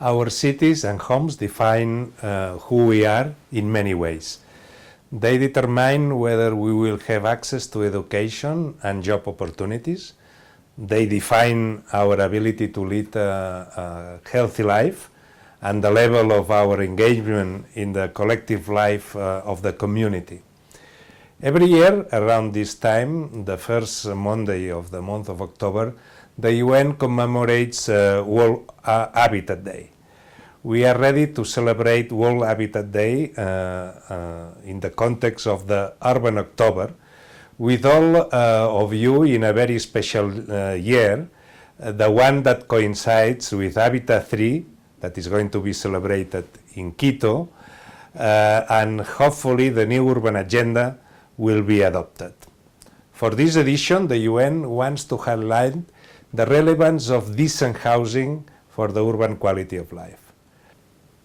Our cities and homes define who we are in many ways. They determine whether we will have access to education and job opportunities. They define our ability to lead a healthy life and the level of our engagement in the collective life of the community. Every year around this time, the first Monday of the month of October, the UN commemorates World Habitat Day. We are ready to celebrate World Habitat Day in the context of the Urban October with all of you in a very special year, the one that coincides with Habitat 3, that is going to be celebrated in Quito, and hopefully the new urban agenda will be adopted. For this edition, the UN wants to highlight the relevance of decent housing for the urban quality of life.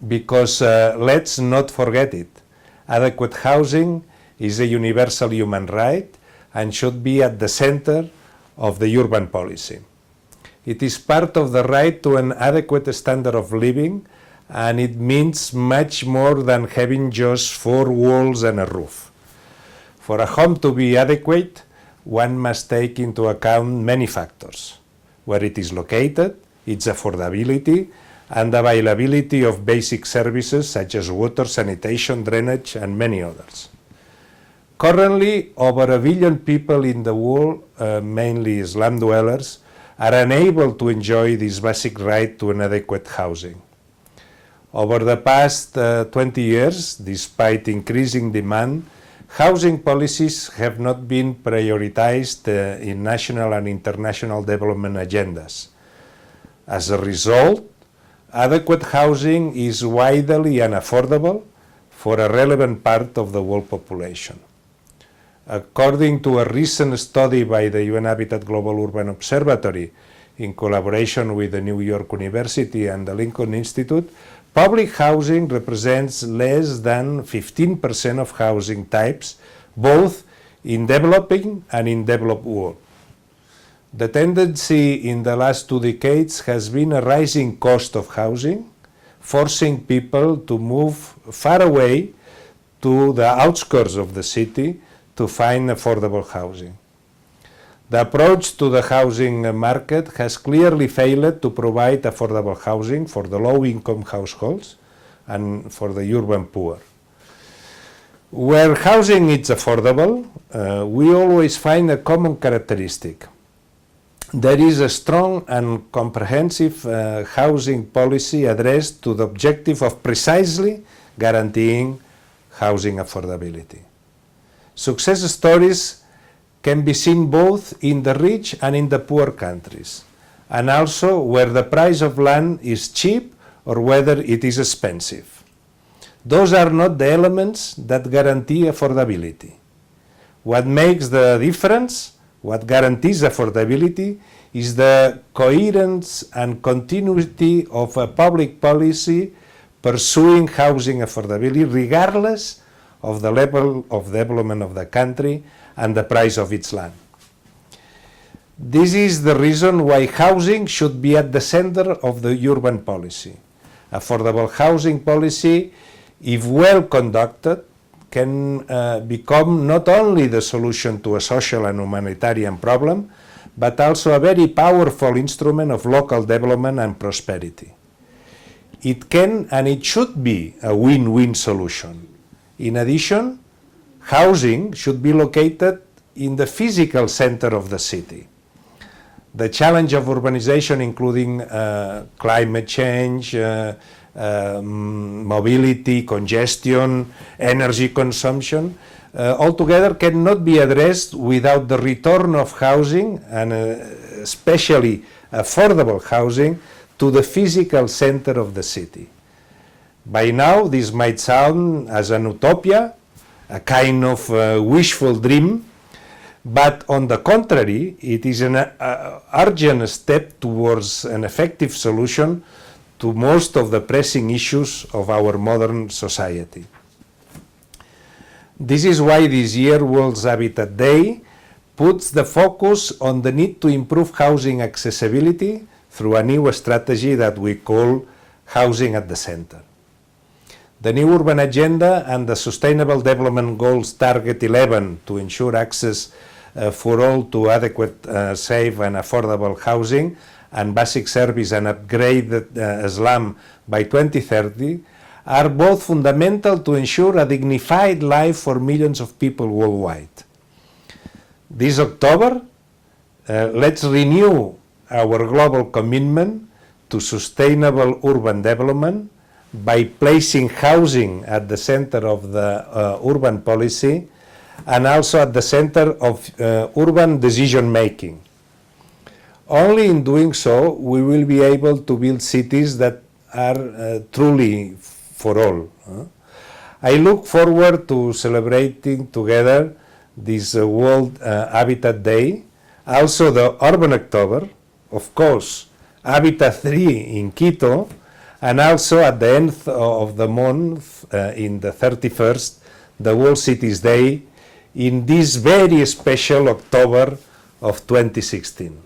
Because let's not forget it, adequate housing is a universal human right and should be at the center of the urban policy. It is part of the right to an adequate standard of living, and it means much more than having just 4 walls and a roof. For a home to be adequate, one must take into account many factors: where it is located, its affordability, and availability of basic services such as water, sanitation, drainage, and many others. Currently, over 1 billion people in the world, mainly slum dwellers, are unable to enjoy this basic right to an adequate housing. Over the past 20 years, despite increasing demand, housing policies have not been prioritized in national and international development agendas. As a result, adequate housing is widely unaffordable for a relevant part of the world population. According to a recent study by the UN Habitat Global Urban Observatory in collaboration with the New York University and the Lincoln Institute, public housing represents less than 15% of housing types, both in developing and in developed world. The tendency in the last 2 decades has been a rising cost of housing, forcing people to move far away to the outskirts of the city to find affordable housing. The approach to the housing market has clearly failed to provide affordable housing for the low-income households and for the urban poor. Where housing is affordable, we always find a common characteristic. There is a strong and comprehensive housing policy addressed to the objective of precisely guaranteeing housing affordability. Success stories can be seen both in the rich and in the poor countries, and also where the price of land is cheap or whether it is expensive. Those are not the elements that guarantee affordability. What makes the difference, what guarantees affordability, is the coherence and continuity of a public policy pursuing housing affordability regardless of the level of development of the country and the price of its land. This is the reason why housing should be at the center of the urban policy. Affordable housing policy, if well conducted, can become not only the solution to a social and humanitarian problem, but also a very powerful instrument of local development and prosperity. It can and it should be a win-win solution. In addition, housing should be located in the physical center of the city. The challenge of urbanization, including climate change, mobility, congestion, energy consumption, altogether cannot be addressed without the return of housing, and especially affordable housing, to the physical center of the city. By now, this might sound as an utopia, a kind of wishful dream, but on the contrary, it is an urgent step towards an effective solution to most of the pressing issues of our modern society. This is why this year World Habitat Day puts the focus on the need to improve housing accessibility through a new strategy that we call housing at the center. The new urban agenda and the Sustainable Development Goals Target 11 to ensure access for all to adequate, safe and affordable housing and basic service and upgrade the slum by 2030 are both fundamental to ensure a dignified life for millions of people worldwide. This October, let's renew our global commitment to sustainable urban development by placing housing at the center of the urban policy and also at the center of urban decision making. Only in doing so we will be able to build cities that are truly for all. I look forward to celebrating together this World Habitat Day, also the Urban October, of course, Habitat 3 in Quito, and also at the end of the month, in the 31st, the World Cities Day, in this very special October of 2016.